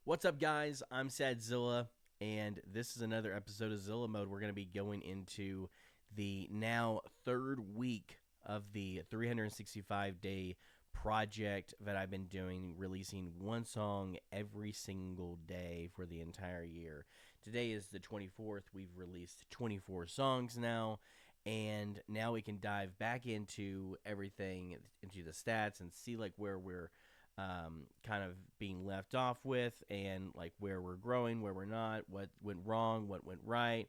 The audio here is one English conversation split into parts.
What's up, guys? I'm Sad Zilla, and this is another episode of Zilla Mode. We're going to be going into the now third week of the 365-day project that I've been doing, releasing one song every single day for the entire year. Today is the 24th. We've released 24 songs now, and now we can dive back into everything, into the stats, and see like where we're kind of being left off with, and like where we're growing, where we're not, what went wrong, what went right.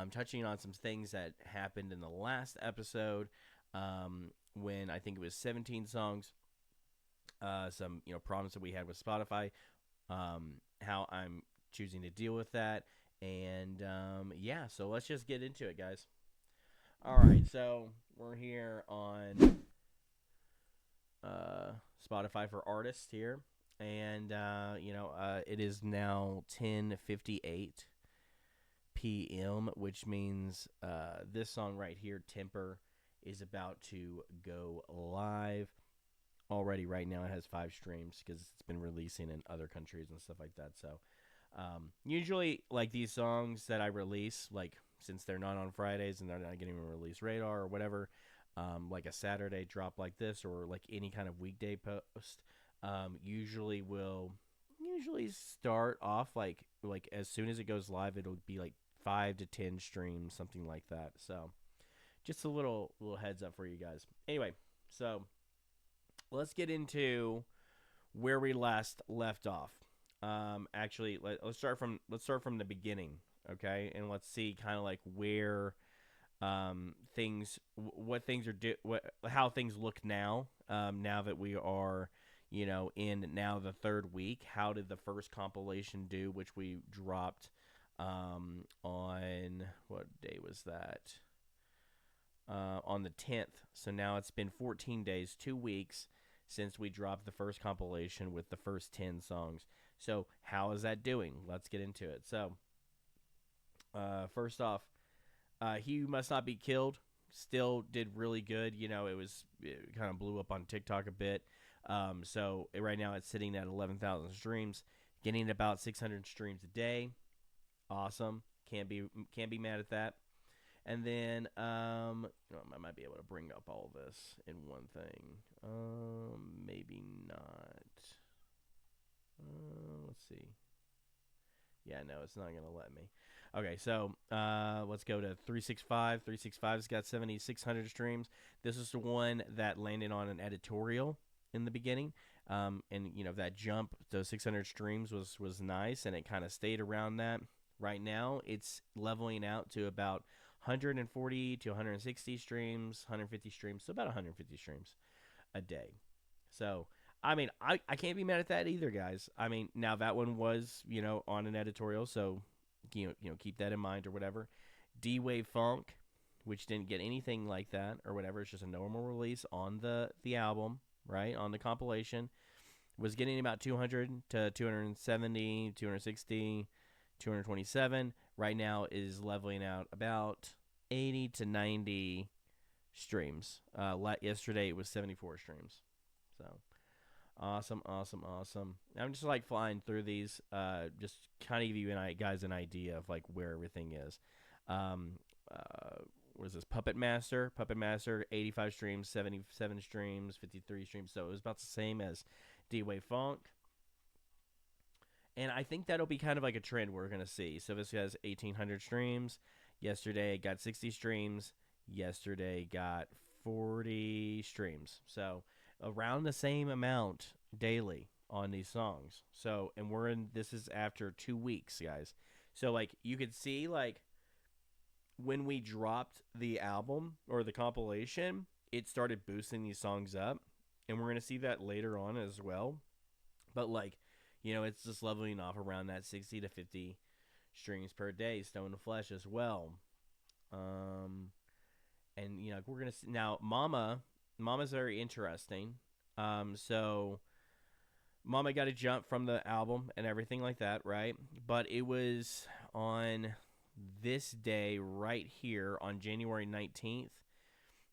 Touching on some things that happened in the last episode, when I think it was 17 songs. Some problems that we had with Spotify, how I'm choosing to deal with that, and yeah. So let's just get into it, guys. All right, so we're here on Spotify for artists here, and it is now 10:58 p.m., which means this song right here, Temper, is about to go live. Already right now it has 5 streams because it's been releasing in other countries and stuff like that. So usually like these songs that I release, like since they're not on Fridays and they're not getting a release radar or whatever, like a Saturday drop like this or like any kind of weekday post, usually will start off like as soon as it goes live, it'll be like 5 to 10 streams, something like that. So just a little heads up for you guys. Anyway, so let's get into where we last left off. Actually, let's start from the beginning, okay? And let's see kind of like where what things are how things look now. Now that we are, in now the third week. How did the first compilation do, which we dropped on what day was that? On the 10th. So now it's been 14 days, 2 weeks since we dropped the first compilation with the first 10 songs. So how is that doing? Let's get into it. So first off, He Must Not Be Killed still did really good. It kind of blew up on TikTok a bit. So right now it's sitting at 11,000 streams, getting about 600 streams a day. Awesome. Can't be mad at that. And then I might be able to bring up all this in one thing. Maybe not. Let's see. Yeah, no, it's not going to let me. Okay, so let's go to 365. 365's got 7,600 streams. This is the one that landed on an editorial in the beginning. And, that jump, those 600 streams was nice, and it kind of stayed around that. Right now, it's leveling out to about 140 to 160 streams, 150 streams, so about 150 streams a day. So, I mean, I can't be mad at that either, guys. I mean, now that one was, on an editorial, so, keep that in mind or whatever. D-Wave Funk, which didn't get anything like that or whatever, it's just a normal release on the album, right, on the compilation, was getting about 200 to 270, 260, 227. Right now is leveling out about 80 to 90 streams. Yesterday it was 74 streams. So awesome. I'm just like flying through these, just kind of give you guys an idea of like where everything is. What is this? Puppet Master, 85 streams, 77 streams, 53 streams. So it was about the same as D-Wave Funk. And I think that'll be kind of like a trend we're going to see. So this has 1,800 streams. Yesterday got 60 streams. Yesterday got 40 streams. So around the same amount daily on these songs. So, and this is after 2 weeks, guys. So like you could see like when we dropped the album or the compilation, it started boosting these songs up. And we're going to see that later on as well. But like, it's just leveling off around that 60 to 50 streams per day. Stone to Flesh as well. And, we're going to see. Now, Mama's very interesting. So, Mama got a jump from the album and everything like that, right? But it was on this day right here on January 19th.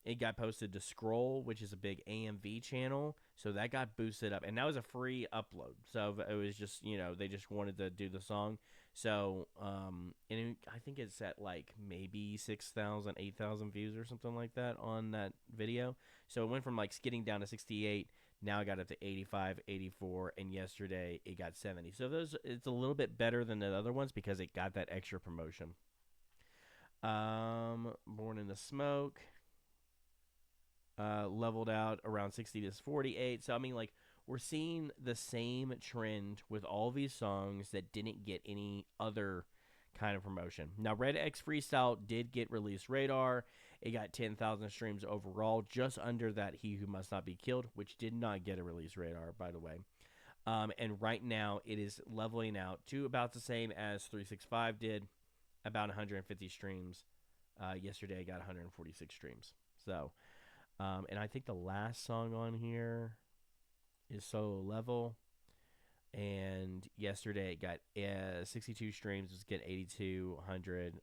It got posted to Scroll, which is a big AMV channel. So that got boosted up, and that was a free upload. So it was just, they just wanted to do the song. So I think it's at like maybe 6,000, 8,000 views or something like that on that video. So it went from like skidding down to 68. Now I got up to 85, 84, and yesterday it got 70. So it's a little bit better than the other ones because it got that extra promotion. Born in the Smoke leveled out around 60 to 48. So I mean, like, we're seeing the same trend with all these songs that didn't get any other kind of promotion. Now, Red X Freestyle did get release radar. It got 10,000 streams overall, just under that He Who Must Not Be Killed, which did not get a release radar, by the way. And right now, it is leveling out to about the same as 365 did, about 150 streams. Yesterday, I got 146 streams. So, and I think the last song on here is Solo Level. And yesterday it got 62 streams. It's getting 8,200.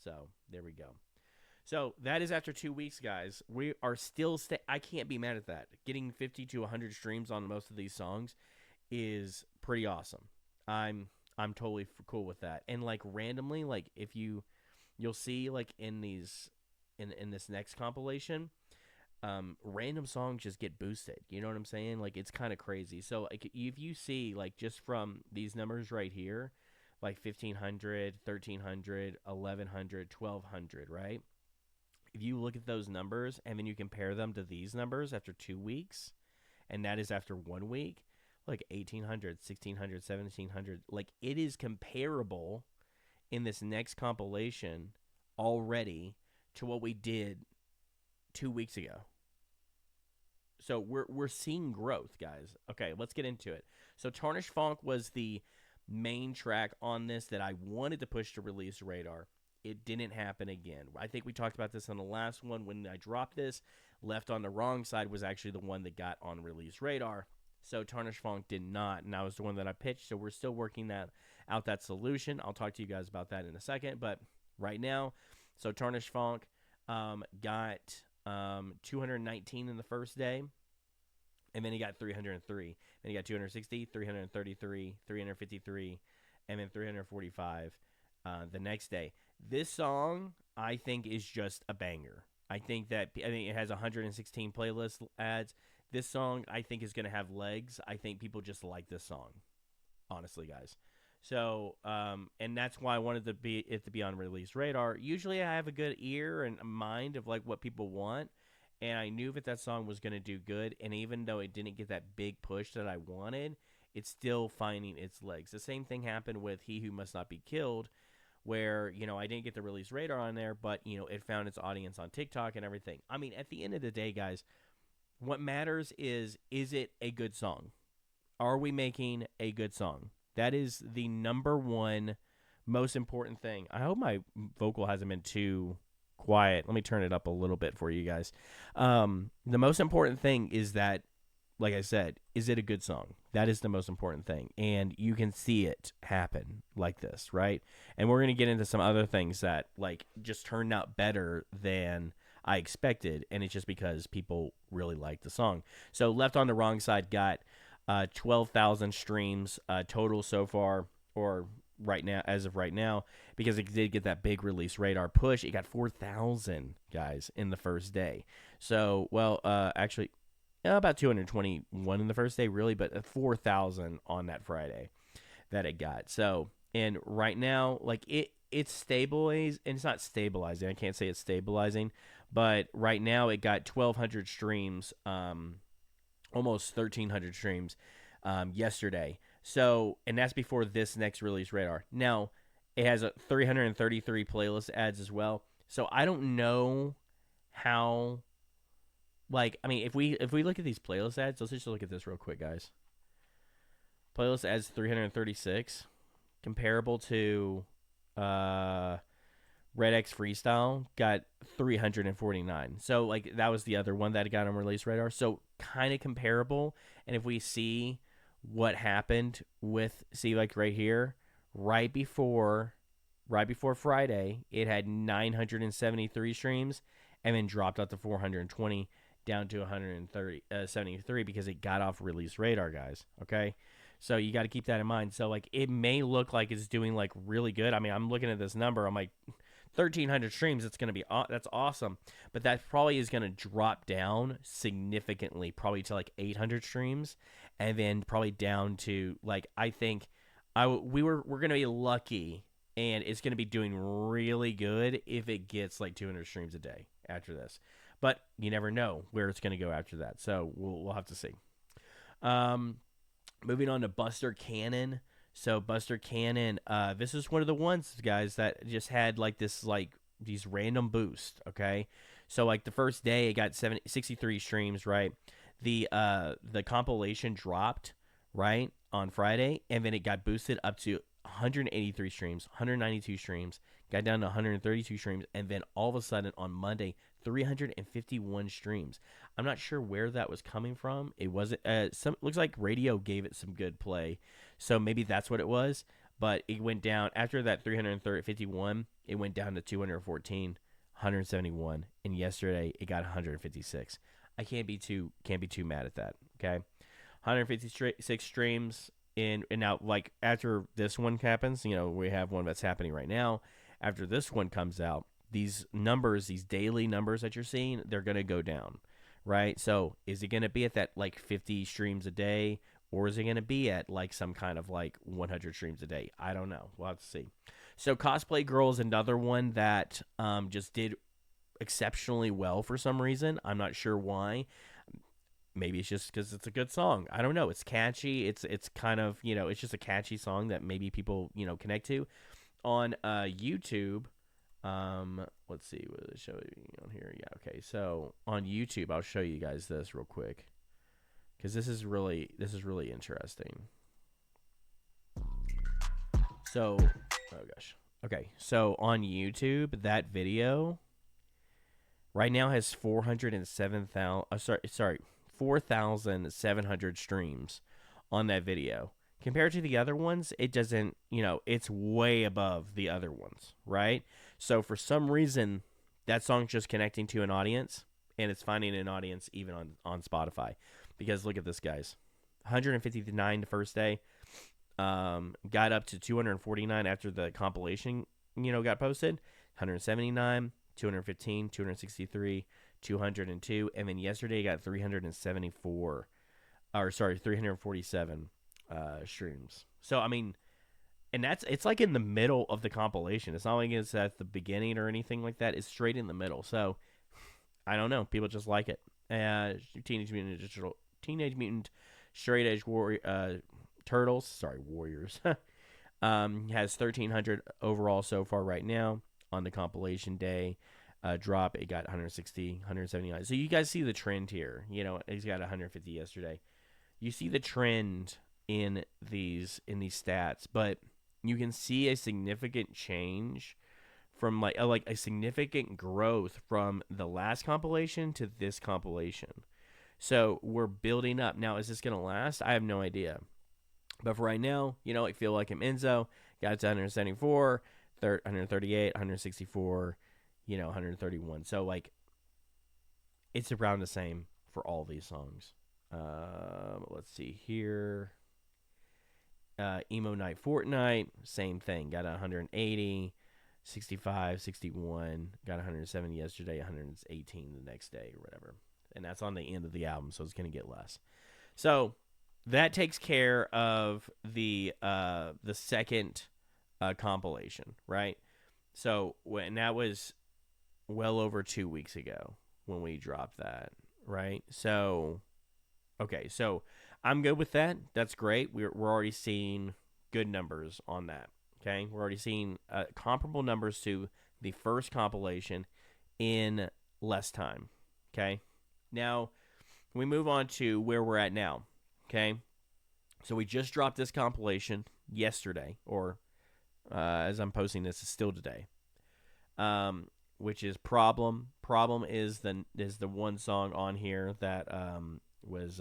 So there we go. So that is after 2 weeks, guys. We are still I can't be mad at that. Getting 50 to 100 streams on most of these songs is pretty awesome. I'm totally cool with that. And like randomly, like if you'll see like in these in this next compilation, random songs just get boosted. You know what I'm saying? Like, it's kind of crazy. So like, if you see like just from these numbers right here, like 1,500, 1,300, 1,100, 1,200, right? If you look at those numbers and then you compare them to these numbers after 2 weeks, and that is after 1 week, like 1,800, 1,600, 1,700, like it is comparable in this next compilation already to what we did 2 weeks ago. So we're seeing growth, guys. Okay, let's get into it. So Tarnished Funk was the main track on this that I wanted to push to release radar. It didn't happen again. I think we talked about this on the last one when I dropped this. Left on the Wrong Side was actually the one that got on release radar. So Tarnished Funk did not, and that was the one that I pitched. So we're still working that solution. I'll talk to you guys about that in a second. But right now, so Tarnished Funk got 219 in the first day, and then he got 303. Then he got 260, 333, 353, and then 345 the next day. This song, I think, is just a banger. I think it has 116 playlist ads. This song, I think, is going to have legs. I think people just like this song, honestly, guys. So, and that's why I wanted it to be on release radar. Usually I have a good ear and mind of like what people want, and I knew that song was going to do good, and even though it didn't get that big push that I wanted, it's still finding its legs. The same thing happened with He Who Must Not Be Killed, where, I didn't get the release radar on there, but, it found its audience on TikTok and everything. I mean, at the end of the day, guys, what matters is it a good song? Are we making a good song? That is the number one most important thing. I hope my vocal hasn't been too quiet. Let me turn it up a little bit for you guys. The most important thing is that, like I said, is it a good song? That is the most important thing. And you can see it happen like this, right? And we're going to get into some other things that, like, just turned out better than I expected. And it's just because people really like the song. So Left on the Wrong Side got 12,000 streams total so far, or right now, as of right now, because it did get that big release radar push. It got 4,000 guys in the first day. So, actually, about 221 in the first day, really, but 4,000 on that Friday that it got. So, and right now, like it's stabilized, and it's not stabilizing. I can't say it's stabilizing, but right now it got 1,200 streams. Almost 1,300 streams yesterday. So, and that's before this next release radar. Now, it has 333 playlist ads as well. So I don't know how. Like, I mean, if we look at these playlist ads, let's just look at this real quick, guys. Playlist ads 336, comparable to Red X Freestyle got 349. So, like, that was the other one that got on release radar. So, kind of comparable. And if we see what happened like right here, right before Friday, it had 973 streams and then dropped out to 420. down to 130 73 because it got off release radar, guys. Okay, so you got to keep that in mind. So like it may look like it's doing like really good. I mean, I'm looking at this number. I'm like 1,300 streams. It's going to be that's awesome, but that probably is going to drop down significantly, probably to like 800 streams, and then probably down to like I think we're going to be lucky, and it's going to be doing really good if it gets like 200 streams a day after this. But you never know where it's going to go after that, so we'll have to see. Um, Moving on to Buster Cannon. So Buster Cannon, this is one of the ones, guys, that just had like this like these random boosts. Okay, so like the first day it got 63 streams, right? The compilation dropped right on Friday, and then it got boosted up to 183 streams, 192 streams, got down to 132 streams, and then all of a sudden on Monday 351 streams. I'm not sure where that was coming from. It wasn't. Looks like radio gave it some good play, so maybe that's what it was. But it went down after that 351. It went down to 214, 171, and yesterday it got 156. I can't be too mad at that. Okay, 156 streams and now like after this one happens, we have one that's happening right now. After this one comes out, these numbers, these daily numbers that you're seeing, they're going to go down, right? So is it going to be at that like 50 streams a day, or is it going to be at like some kind of like 100 streams a day? I don't know. We'll have to see. So Cosplay Girl is another one that just did exceptionally well for some reason. I'm not sure why. Maybe it's just because it's a good song. I don't know. It's catchy. It's kind of, it's just a catchy song that maybe people, connect to. On YouTube, let's see what it show on here. Yeah, okay. So on YouTube, I'll show you guys this real quick because this is really interesting. So, oh gosh. Okay, so on YouTube, that video right now has 4,700 streams on that video. Compared to the other ones, it doesn't, it's way above the other ones, right? So for some reason, that song's just connecting to an audience, and it's finding an audience even on Spotify. Because look at this, guys. 159 the first day, got up to 249 after the compilation, got posted. 179, 215, 263, 202, and then yesterday got 347 streams. So I mean, and it's like in the middle of the compilation. It's not like it's at the beginning or anything like that. It's straight in the middle. So I don't know. People just like it. Teenage Mutant Straight Edge Warriors has 1,300 overall so far right now on the compilation day. Drop, it got 160, 179. So you guys see the trend here. He's got 150 yesterday. You see the trend in these stats, but you can see a significant change from like a significant growth from the last compilation to this compilation. So we're building up. Now, is this going to last? I have no idea. But for right now, I feel like I'm Enzo. Got it to 174, 138, 164, 131. So like it's around the same for all these songs. Let's see here. Emo Night Fortnite, same thing. Got 180, 65, 61. Got 170 yesterday, 118 the next day or whatever. And that's on the end of the album, so it's going to get less. So that takes care of the second compilation, right? So when that was well over 2 weeks ago when we dropped that, right? So, okay, so I'm good with that. That's great. We're already seeing good numbers on that. Okay, we're already seeing comparable numbers to the first compilation in less time. Okay, now we move on to where we're at now. Okay, so we just dropped this compilation yesterday, or as I'm posting this, it's still today. Which is Problem. Problem is the one song on here that was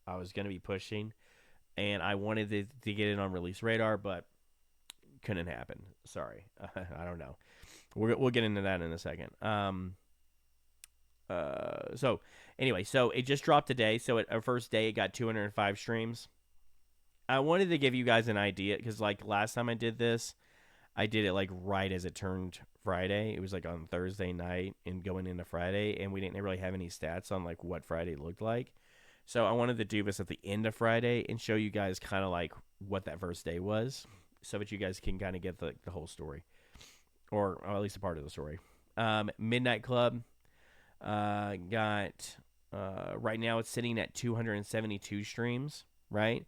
I was going to be pushing, and I wanted to get it on release radar, but couldn't happen. Sorry. I don't know. We'll get into that in a second. So Anyway, so it just dropped today. So at our first day, it got 205 streams. I wanted to give you guys an idea because, like, last time I did this, I did it like right as it turned Friday. It was like on Thursday night and going into Friday, and we didn't really have any stats on like what Friday looked like. So I wanted to do this at the end of Friday and show you guys kind of like what that first day was, so that you guys can kind of get the whole story, or at least a part of the story. Midnight Club got right now it's sitting at 272 streams, right?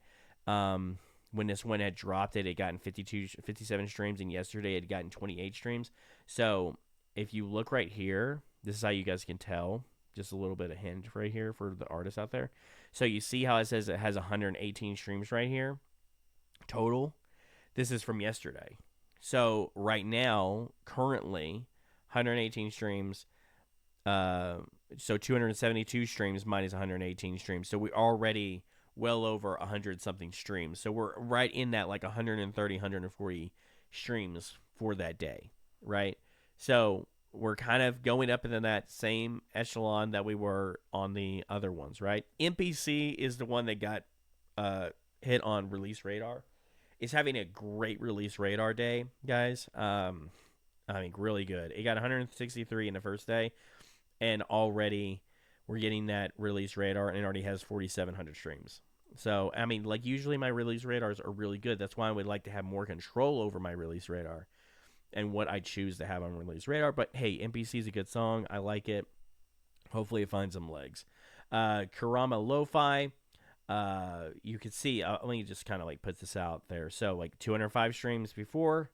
Um, when this one had dropped it gotten 57 streams, and yesterday it had gotten 28 streams. So if you look right here, this is how you guys can tell. Just a little bit of hint right here for the artists out there. So you see how it says it has 118 streams right here total. This is from yesterday. So right now, currently, 118 streams. So 272 streams minus 118 streams. So we're already well over 100 something streams. So we're right in that like 130, 140 streams for that day, right? So we're kind of going up into that same echelon that we were on the other ones, right? NPC is the one that got hit on release radar. It's having a great release radar day, guys. I mean, really good. It got 163 in the first day, and already we're getting that release radar, and it already has 4,700 streams. So, I mean, like, usually my release radars are really good. That's why I would like to have more control over my release radar and what I choose to have on release radar. But, hey, NPC is a good song. I like it. Hopefully it finds some legs. Kurama Lo-Fi. You can see, let me just kind of, like, put this out there. So, like, 205 streams before,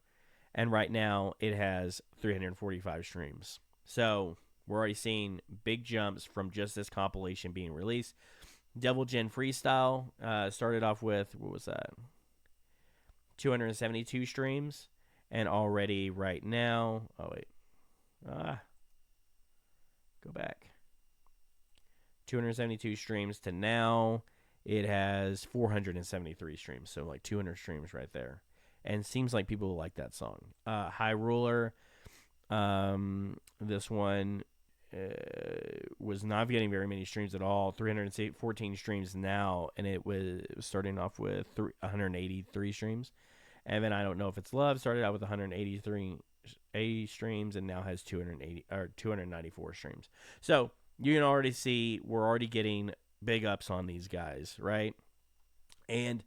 and right now it has 345 streams. So we're already seeing big jumps from just this compilation being released. Devil Gen Freestyle started off with, what was that? 272 streams. And already right now, oh wait. Go back. 272 streams to now, it has 473 streams. So like 200 streams right there. And seems like people like that song. High Ruler, this one was not getting very many streams at all. 314 streams now, and it was starting off with 183 streams. And then I Don't Know If It's Love started out with 183 streams and now has 294 streams. So you can already see we're already getting big ups on these guys, right? And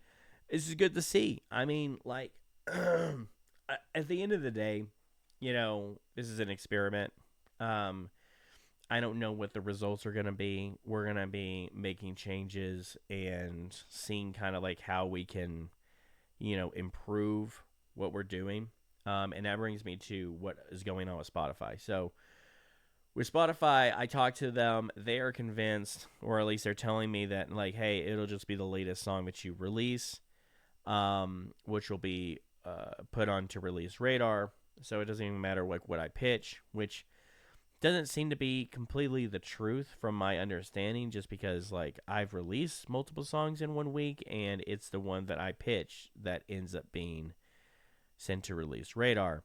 this is good to see. I mean, like, at the end of the day, you know, this is an experiment. I don't know what the results are going to be. We're going to be making changes and seeing kind of like how we can, you know, improve what we're doing. And that brings me to what is going on with Spotify. So with Spotify, I talked to them. They are convinced, or at least they're telling me that, like, hey, it'll just be the latest song that you release, which will be put onto release radar. So it doesn't even matter like what I pitch, which doesn't seem to be completely the truth from my understanding, just because like I've released multiple songs in 1 week and it's the one that I pitch that ends up being sent to release radar.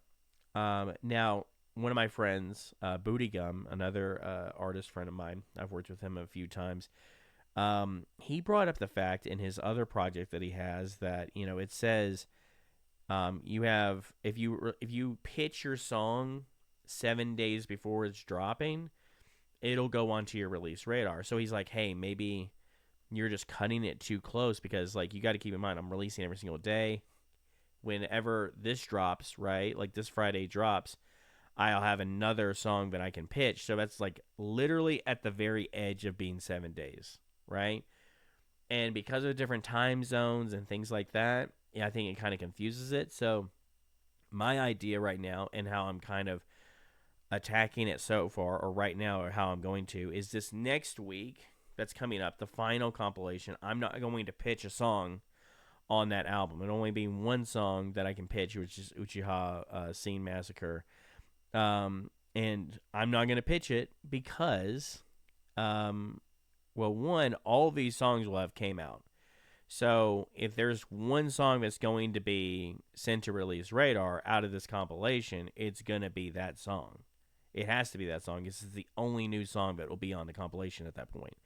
Now, one of my friends, Booty Gum, another artist friend of mine, I've worked with him a few times. He brought up the fact in his other project that he has that, you know, it says you have, if you pitch your song 7 days before it's dropping, it'll go onto your release radar. So he's like, hey, maybe you're just cutting it too close, because like you got to keep in mind I'm releasing every single day. Whenever this drops, right, like this Friday drops, I'll have another song that I can pitch. So that's like literally at the very edge of being 7 days, right? And because of different time zones and things like that, yeah, I think it kind of confuses it. So my idea right now, and how I'm kind of attacking it so far, or right now, or how I'm going to, is this next week that's coming up, the final compilation, I'm not going to pitch a song on that album. It'll only be one song that I can pitch, which is Uchiha Scene Massacre. And I'm not going to pitch it because, well, one, all of these songs will have came out. So if there's one song that's going to be sent to release radar out of this compilation, it's going to be that song. It has to be that song. This is the only new song that will be on the compilation at that point.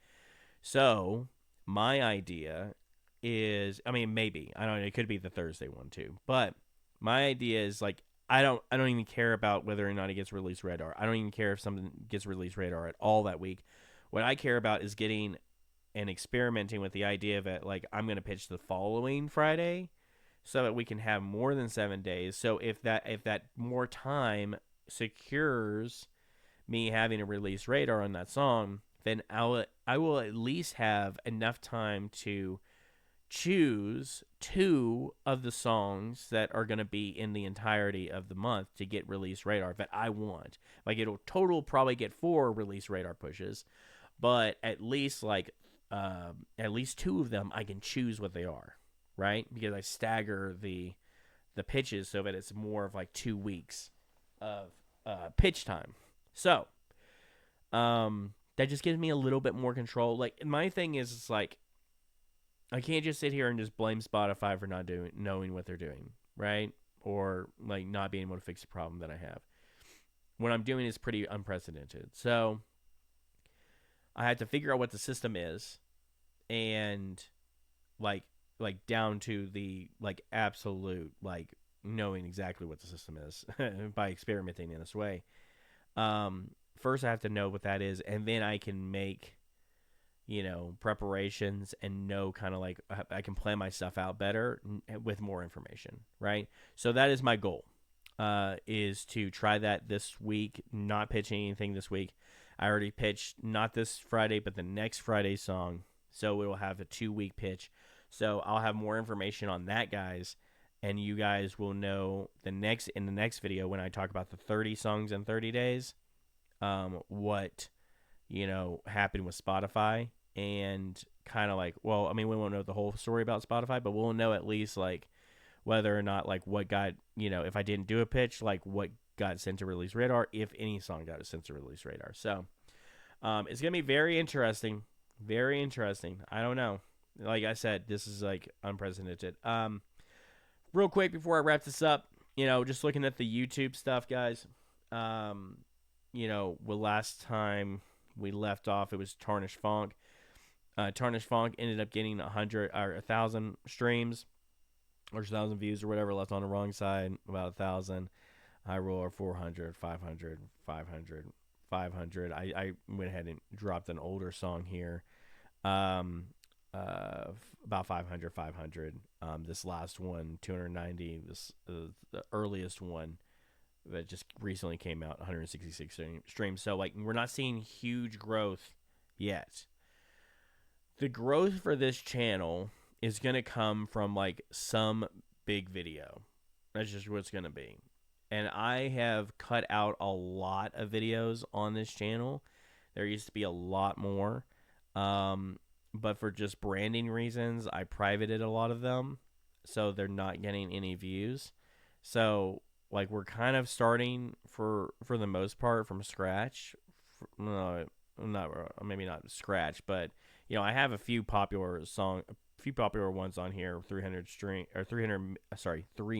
So my idea is, I mean, maybe I don't know. It could be the Thursday one too, but my idea is like I don't even care about whether or not it gets released radar. I don't even care if something gets released radar at all that week. What I care about is getting and experimenting with the idea of it. Like I'm going to pitch the following Friday, so that we can have more than 7 days. So if that more time secures me having a release radar on that song, then I will at least have enough time to choose two of the songs that are going to be in the entirety of the month to get release radar that I want. Like it'll total probably get 4 release radar pushes, but at least two of them I can choose what they are, right? Because I stagger the pitches so that it's more of like 2 weeks of pitch time. So that just gives me a little bit more control. Like my thing is, it's like I can't just sit here and just blame Spotify for not knowing what they're doing, right? Or like not being able to fix the problem that I have. What I'm doing is pretty unprecedented. So I had to figure out what the system is, and like down to the like absolute like knowing exactly what the system is by experimenting in this way. First I have to know what that is, and then I can make preparations and know kind of like I can plan my stuff out better with more information, right? So that is my goal, is to try that this week, not pitching anything this week. I already pitched not this Friday, but the next Friday song. So it will have a 2-week pitch. So I'll have more information on that, guys. And you guys will know in the next video when I talk about the 30 songs in 30 days, what, happened with Spotify. And kind of like, well, I mean, we won't know the whole story about Spotify, but we'll know at least like whether or not like what got, if I didn't do a pitch, like what got sent to release radar, if any song got sent to release radar. So it's gonna be very interesting. Very interesting. I don't know. Like I said, this is like unprecedented. Real quick before I wrap this up, just looking at the YouTube stuff, guys. Last time we left off, it was Tarnished Funk. Tarnished Funk ended up getting 100 or 1,000 streams or 1,000 views or whatever, left on the wrong side, about 1,000. High Roller 400, 500, 500, 500. I went ahead and dropped an older song here. About 500, 500. This last one, 290. This the earliest one that just recently came out, 166 streams. So like we're not seeing huge growth yet. The growth for this channel is gonna come from like some big video. That's just what it's gonna be. And I have cut out a lot of videos on this channel. There used to be a lot more. But for just branding reasons, I privated a lot of them. So they're not getting any views. So like we're kind of starting for the most part from scratch. No, not maybe not scratch, but I have a few popular ones on here. 3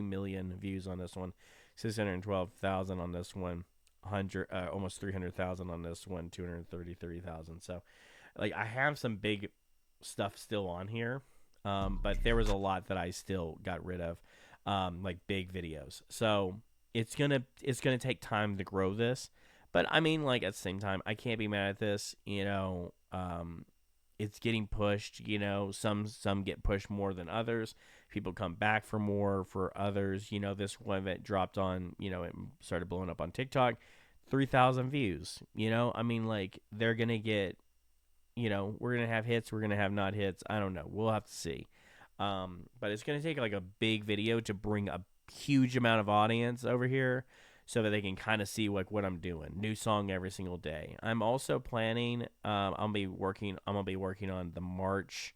million views on this one. 612,000 on this one, almost 300,000 on this one, 233,000. So, like, I have some big stuff still on here, but there was a lot that I still got rid of, like big videos. So it's gonna take time to grow this, but I mean, like at the same time, I can't be mad at this. It's getting pushed. Some get pushed more than others. People come back for more. For others, this one that dropped on, it started blowing up on TikTok, 3,000 views. I mean, like they're gonna get, we're gonna have hits, we're gonna have not hits. I don't know. We'll have to see. But it's gonna take like a big video to bring a huge amount of audience over here, so that they can kind of see like what I'm doing. New song every single day. I'm also planning. I'm gonna be working on the March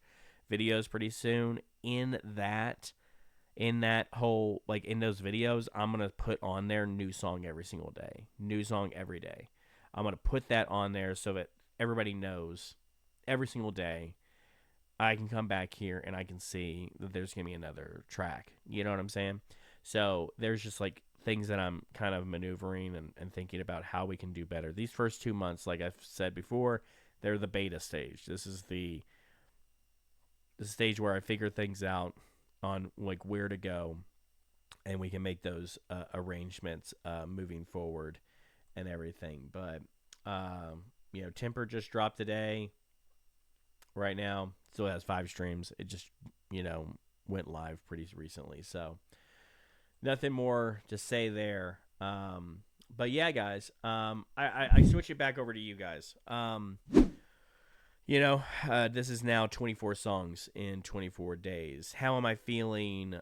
videos pretty soon. In that whole like in those videos, I'm gonna put on there new song every single day. New song every day. I'm gonna put that on there so that everybody knows every single day. I can come back here and I can see that there's gonna be another track. You know what I'm saying? So there's just like things that I'm kind of maneuvering and thinking about how we can do better. These first 2 months, like I've said before, they're the beta stage. This is the stage where I figure things out on like where to go, and we can make those arrangements moving forward and everything. But Temper just dropped today. Right now, still has 5 streams. It just went live pretty recently, so nothing more to say there. But yeah, guys, I switch it back over to you guys. This is now 24 songs in 24 days. How am I feeling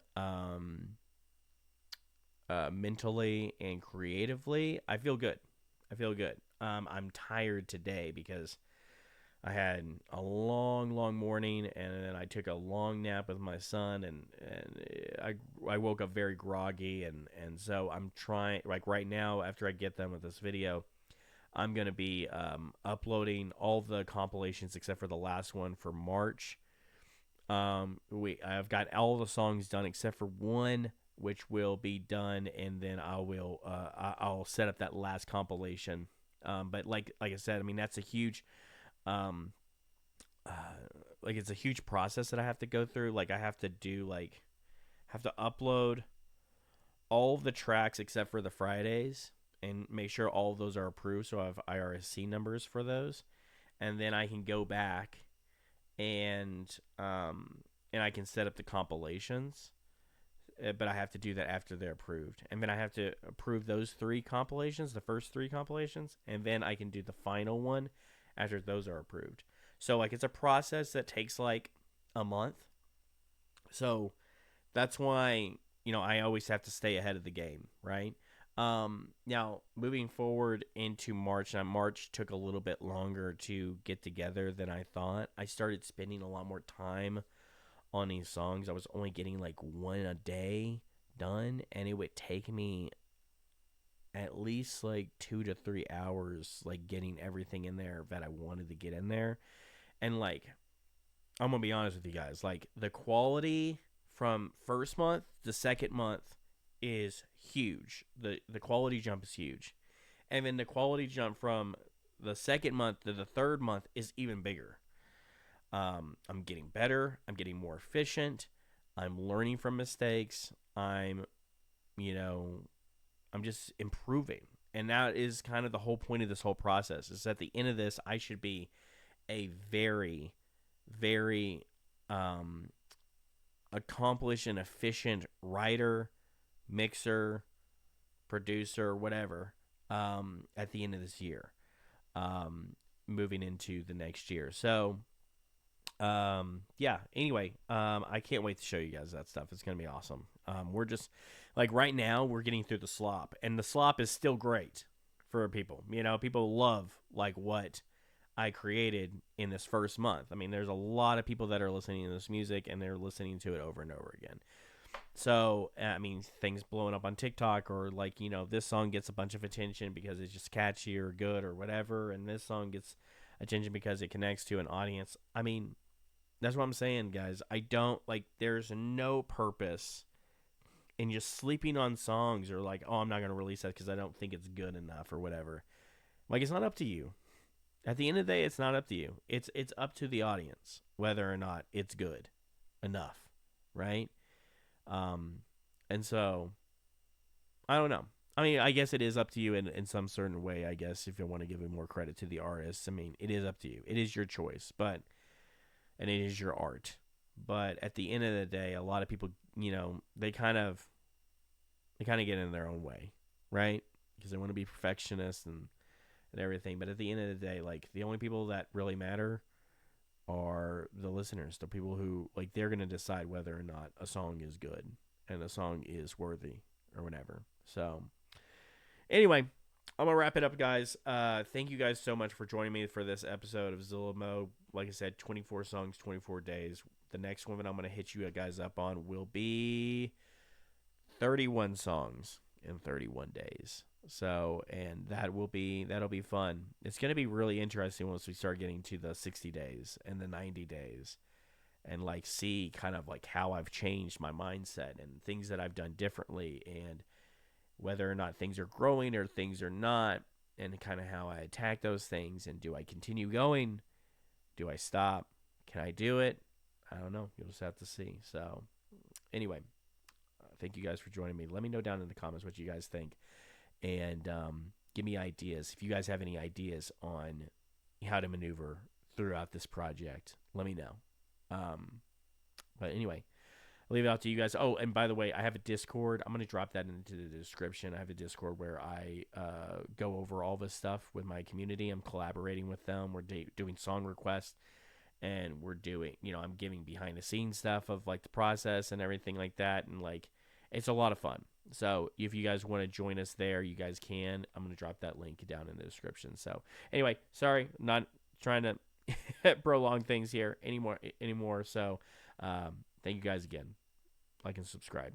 mentally and creatively? I feel good. I'm tired today because I had a long, long morning, and then I took a long nap with my son, and I woke up very groggy, and so I'm trying, like right now, after I get done with this video, I'm going to be uploading all the compilations except for the last one for March. I've got all the songs done except for one, which will be done, and then I'll set up that last compilation. But like I said, I mean that's a huge it's a huge process that I have to go through. Like I have to upload all the tracks except for the Fridays and make sure all of those are approved, so I have IRSC numbers for those, and then I can go back and I can set up the compilations. But I have to do that after they're approved. And then I have to approve those 3 compilations, the first 3 compilations, and then I can do the final one after those are approved. So, like, it's a process that takes, like, a month. So, that's why, I always have to stay ahead of the game, right? Now, moving forward into March, now March took a little bit longer to get together than I thought. I started spending a lot more time on these songs. I was only getting like one a day done, and it would take me at least like 2 to 3 hours like getting everything in there that I wanted to get in there. And like I'm gonna be honest with you guys, like the quality from first month to second month is huge. The quality jump is huge, and then the quality jump from the second month to the third month is even bigger. I'm getting better. I'm getting more efficient. I'm learning from mistakes. I'm just improving. And that is kind of the whole point of this whole process, is at the end of this, I should be a very, very accomplished and efficient writer, mixer, producer, whatever, at the end of this year, moving into the next year. So, anyway, I can't wait to show you guys that stuff. It's going to be awesome. We're just like right now we're getting through the slop, and the slop is still great for people. People love like what I created in this first month. I mean, there's a lot of people that are listening to this music, and they're listening to it over and over again. So, I mean, things blowing up on TikTok, or like, this song gets a bunch of attention because it's just catchy or good or whatever, and this song gets attention because it connects to an audience. I mean, that's what I'm saying, guys. I don't there's no purpose in just sleeping on songs, or like, oh, I'm not going to release that because I don't think it's good enough or whatever. Like, it's not up to you. At the end of the day, it's not up to you. It's up to the audience whether or not it's good enough, right? And so, I don't know. I mean, I guess it is up to you in some certain way, I guess, if you want to give more credit to the artists. I mean, it is up to you. It is your choice, and it is your art. But at the end of the day, a lot of people, they kind of get in their own way, right? Because they want to be perfectionists and everything. But at the end of the day, like, the only people that really matter are the listeners, the people who, like, they're going to decide whether or not a song is good and a song is worthy or whatever. So, anyway, I'm going to wrap it up, guys. Thank you guys so much for joining me for this episode of Zilla Mo. Like I said, 24 songs, 24 days. The next one that I'm going to hit you guys up on will be 31 songs in 31 days. So, and that'll be fun. It's going to be really interesting once we start getting to the 60 days and the 90 days, and like see kind of like how I've changed my mindset and things that I've done differently, and whether or not things are growing or things are not, and kind of how I attack those things. And do I continue going? Do I stop? Can I do it? I don't know. You'll just have to see. So, anyway, thank you guys for joining me. Let me know down in the comments what you guys think, and give me ideas. If you guys have any ideas on how to maneuver throughout this project, let me know. But anyway, I'll leave it out to you guys. Oh, and by the way, I have a Discord. I'm going to drop that into the description. I have a Discord where I go over all this stuff with my community. I'm collaborating with them. We're doing song requests, and we're doing, I'm giving behind the scenes stuff of like the process and everything like that. And like, it's a lot of fun. So if you guys want to join us there, you guys can. I'm going to drop that link down in the description. So anyway, sorry, not trying to prolong things here anymore. So thank you guys again. Like and subscribe.